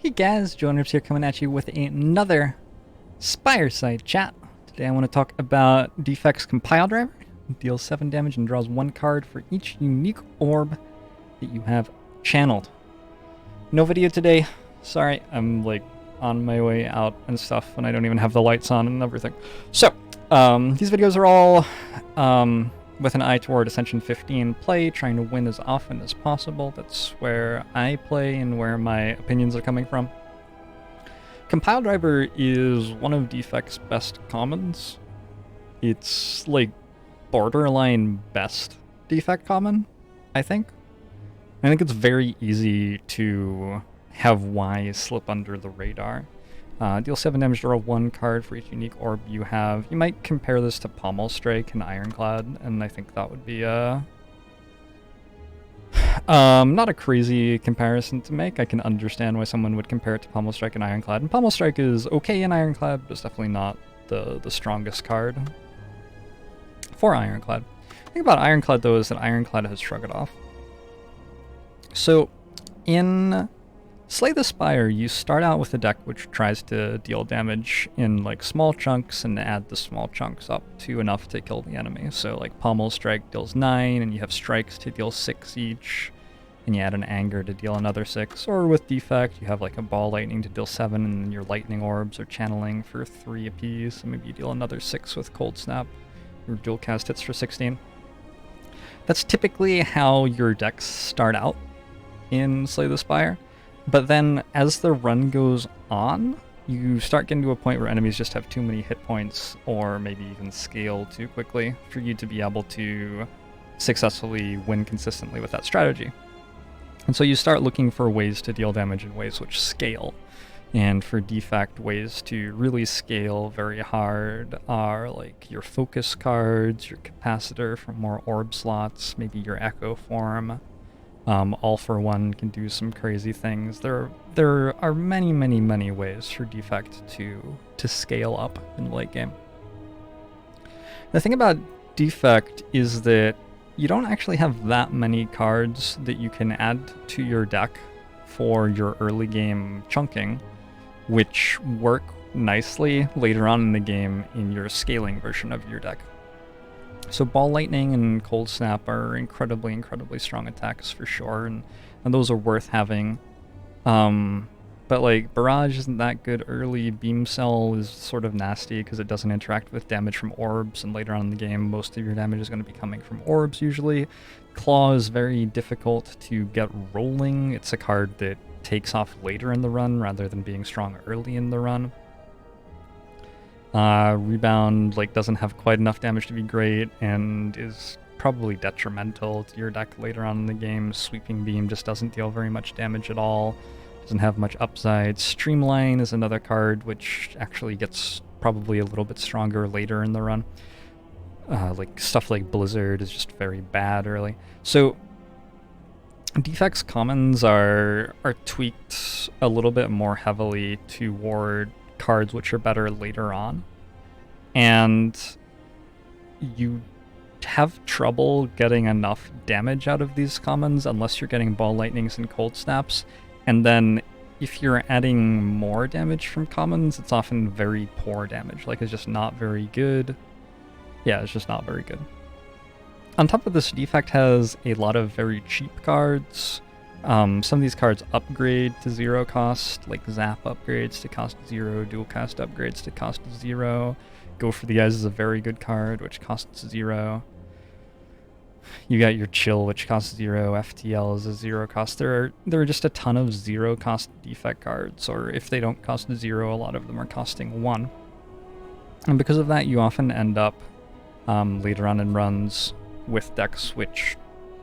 Hey guys, Joe here coming at you with another Spire site chat. Today I want to talk about Defect's compile driver. It deals 7 damage and draws 1 card for each unique orb that you have channeled. No video today. Sorry, I'm like on my way out and stuff and I don't even have the lights on and everything. So, these videos are all with an eye toward Ascension 15 play, trying to win as often as possible. That's where I play and where my opinions are coming from. Compile Driver is one of Defect's best commons. It's like borderline best Defect common, I think. I think it's very easy to have Y slip under the radar. Deal 7 damage, draw 1 card for each unique orb you have. You might compare this to Pommel Strike and Ironclad, and I think that would be not a crazy comparison to make. I can understand why someone would compare it to Pommel Strike and Ironclad. And Pommel Strike is okay in Ironclad, but it's definitely not the strongest card for Ironclad. The thing about Ironclad, though, is that Ironclad has shrugged it off. So, in Slay the Spire, you start out with a deck which tries to deal damage in like small chunks and add the small chunks up to enough to kill the enemy. So like Pommel Strike deals 9, and you have strikes to deal 6 each, and you add an Anger to deal another 6. Or with Defect, you have like a Ball Lightning to deal 7, and then your Lightning Orbs are channeling for 3 apiece, and maybe you deal another 6 with Cold Snap. Your dual cast hits for 16. That's typically how your decks start out in Slay the Spire. But then, as the run goes on, you start getting to a point where enemies just have too many hit points, or maybe even scale too quickly, for you to be able to successfully win consistently with that strategy. And so you start looking for ways to deal damage in ways which scale. And for Defect, ways to really scale very hard are like your focus cards, your capacitor for more orb slots, maybe your echo form. All for One can do some crazy things. There are many ways for Defect to scale up in the late game. The thing about Defect is that you don't actually have that many cards that you can add to your deck for your early game chunking, which work nicely later on in the game in your scaling version of your deck. So Ball Lightning and Cold Snap are incredibly strong attacks for sure, and those are worth having. But like Barrage isn't that good early. Beam Cell is sort of nasty because it doesn't interact with damage from orbs, and later on in the game most of your damage is going to be coming from orbs usually. Claw is very difficult to get rolling. It's a card that takes off later in the run rather than being strong early in the run. Rebound doesn't have quite enough damage to be great and is probably detrimental to your deck later on in the game. Sweeping Beam just doesn't deal very much damage at all. Doesn't have much upside. Streamline is another card which actually gets probably a little bit stronger later in the run. Stuff like Blizzard is just very bad early. So Defect's commons are tweaked a little bit more heavily toward cards which are better later on, and you have trouble getting enough damage out of these commons unless you're getting Ball Lightnings and Cold Snaps, and then if you're adding more damage from commons, it's often very poor damage. It's just not very good. Yeah, it's just not very good. On top of this, Defect has a lot of very cheap cards. Some of these cards upgrade to 0 cost, like Zap upgrades to cost 0, Dual Cast upgrades to cost 0. Go for the Eyes is a very good card, which costs 0. You got your Chill, which costs 0. FTL is a 0 cost. There are just a ton of 0 cost Defect cards, or if they don't cost 0, a lot of them are costing 1. And because of that, you often end up later on in runs with decks which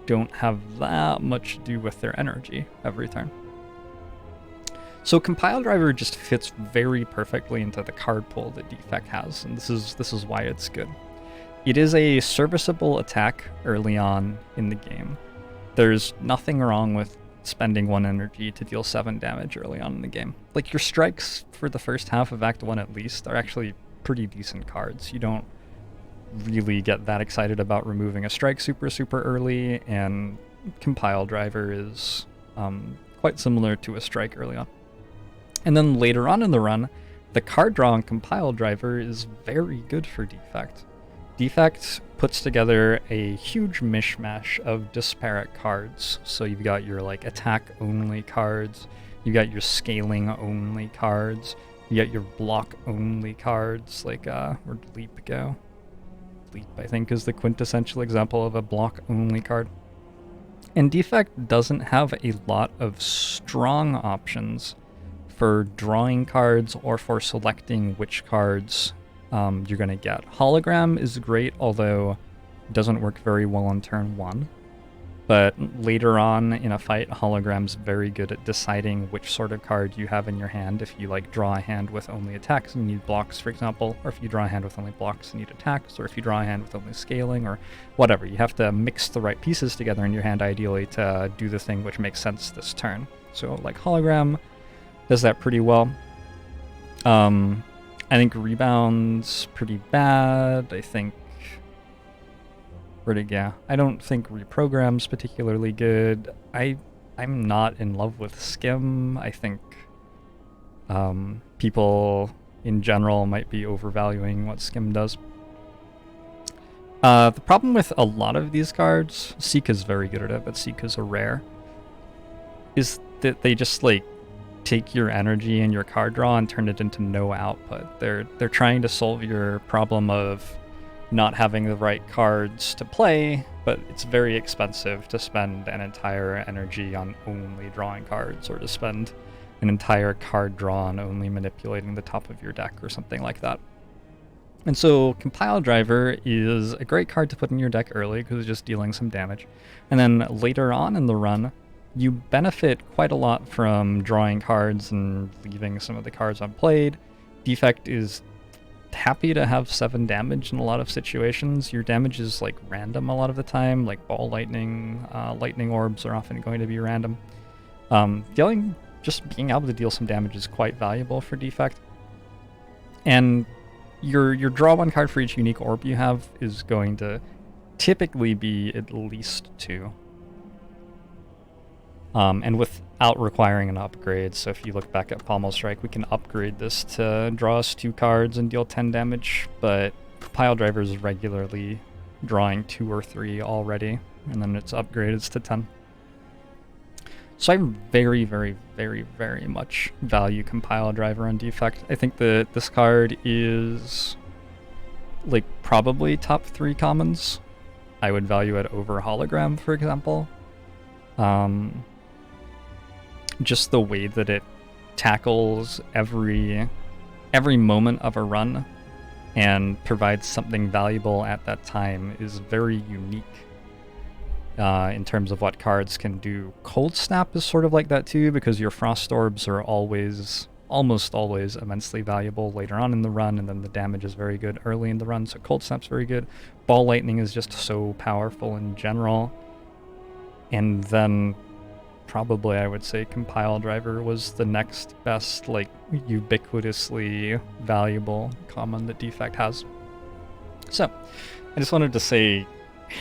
don't have that much to do with their energy every turn. So Compile Driver just fits very perfectly into the card pool that Defect has, and this is why it's good. It is a serviceable attack early on in the game. There's nothing wrong with spending 1 energy to deal 7 damage early on in the game. Like, your strikes for the first half of Act 1 at least are actually pretty decent cards. You don't really get that excited about removing a strike super early, and Compile Driver is quite similar to a strike early on. And then later on in the run, the card draw and compile driver is very good for Defect. Defect puts together a huge mishmash of disparate cards. So you've got your like attack-only cards, you got your scaling-only cards, you got your block-only cards, like, where'd Leap go? Leap, I think, is the quintessential example of a block-only card. And Defect doesn't have a lot of strong options for drawing cards or for selecting which cards you're going to get. Hologram is great, although it doesn't work very well on turn 1. But later on in a fight, Hologram's very good at deciding which sort of card you have in your hand. If you like draw a hand with only attacks and need blocks, for example, or if you draw a hand with only blocks and need attacks, or if you draw a hand with only scaling, or whatever. You have to mix the right pieces together in your hand, ideally, to do the thing which makes sense this turn. So, like, Hologram does that pretty well. I think Rebound's pretty bad. I think... I don't think Reprogram's particularly good. I'm not in love with Skim. I think people in general might be overvaluing what Skim does. The problem with a lot of these cards, Seeka's very good at it, but Seeka's a rare, is that they just like take your energy and your card draw and turn it into no output. They're trying to solve your problem of not having the right cards to play, but it's very expensive to spend an entire energy on only drawing cards, or to spend an entire card draw on only manipulating the top of your deck or something like that. And so Compile Driver is a great card to put in your deck early because it's just dealing some damage. And then later on in the run, you benefit quite a lot from drawing cards and leaving some of the cards unplayed. Defect is happy to have 7 damage in a lot of situations. Your damage is like random a lot of the time, like ball lightning, lightning orbs are often going to be random. Just being able to deal some damage is quite valuable for Defect. And your draw 1 card for each unique orb you have is going to typically be at least 2. And without requiring an upgrade, so if you look back at Pommel Strike, we can upgrade this to draw us 2 cards and deal 10 damage, but Compile Driver is regularly drawing 2 or 3 already, and then its upgrades to 10. So I very, very, very, very much value Compile Driver on Defect. I think that this card is like probably top 3 commons. I would value it over Hologram, for example. Just the way that it tackles every moment of a run and provides something valuable at that time is very unique in terms of what cards can do. Cold Snap is sort of like that too, because your Frost Orbs are almost always immensely valuable later on in the run, and then the damage is very good early in the run, so Cold Snap's very good. Ball Lightning is just so powerful in general. And then probably I would say Compile Driver was the next best, like, ubiquitously valuable common that Defect has. So, I just wanted to say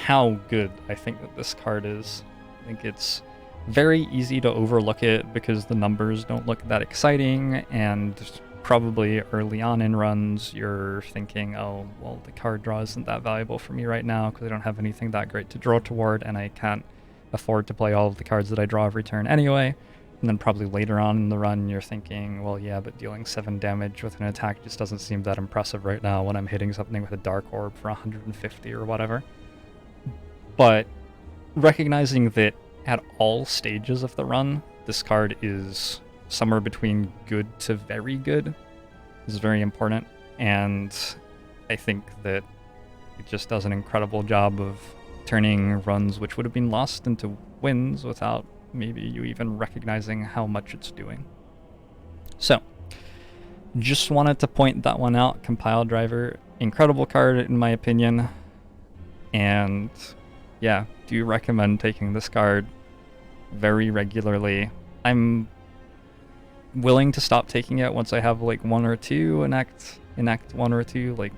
how good I think that this card is. I think it's very easy to overlook it because the numbers don't look that exciting, and probably early on in runs you're thinking, oh, well, the card draw isn't that valuable for me right now because I don't have anything that great to draw toward, and I can't afford to play all of the cards that I draw every turn anyway. And then probably later on in the run you're thinking, well, yeah, but dealing 7 damage with an attack just doesn't seem that impressive right now when I'm hitting something with a Dark Orb for 150 or whatever. But recognizing that at all stages of the run, this card is somewhere between good to very good is very important, and I think that it just does an incredible job of turning runs which would have been lost into wins without maybe you even recognizing how much it's doing. So, just wanted to point that one out. Compile Driver, incredible card in my opinion, and yeah, do recommend taking this card very regularly. I'm willing to stop taking it once I have like 1 or 2 in act 1 or 2, like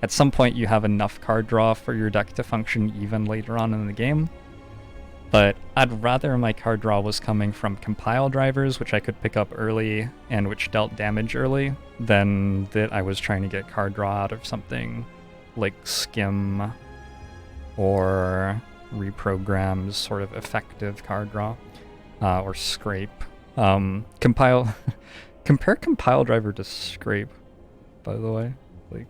at some point you have enough card draw for your deck to function even later on in the game. But I'd rather my card draw was coming from compile drivers, which I could pick up early and which dealt damage early, than that I was trying to get card draw out of something like Skim or Reprogram's sort of effective card draw, or Scrape. Compile, compare compile driver to Scrape, by the way. Like,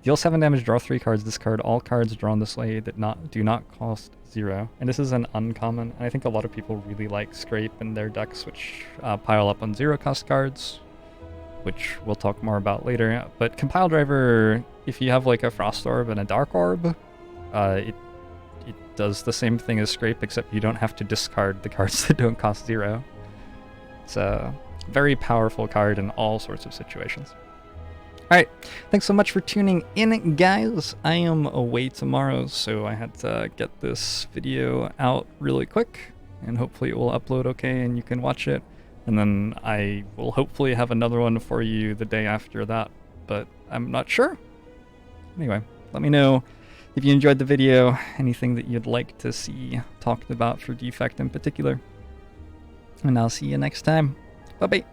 deal 7 damage, draw 3 cards, discard all cards drawn this way that do not cost 0. And this is an uncommon, and I think a lot of people really like Scrape in their decks, which pile up on 0 cost cards, which we'll talk more about later. But compile driver, if you have like a Frost Orb and a Dark Orb, it does the same thing as Scrape, except you don't have to discard the cards that don't cost 0. It's a very powerful card in all sorts of situations. Alright, thanks so much for tuning in, guys. I am away tomorrow, so I had to get this video out really quick, and hopefully it will upload okay and you can watch it. And then I will hopefully have another one for you the day after that, but I'm not sure. Anyway, let me know if you enjoyed the video, anything that you'd like to see talked about for Defect in particular. And I'll see you next time. Bye-bye.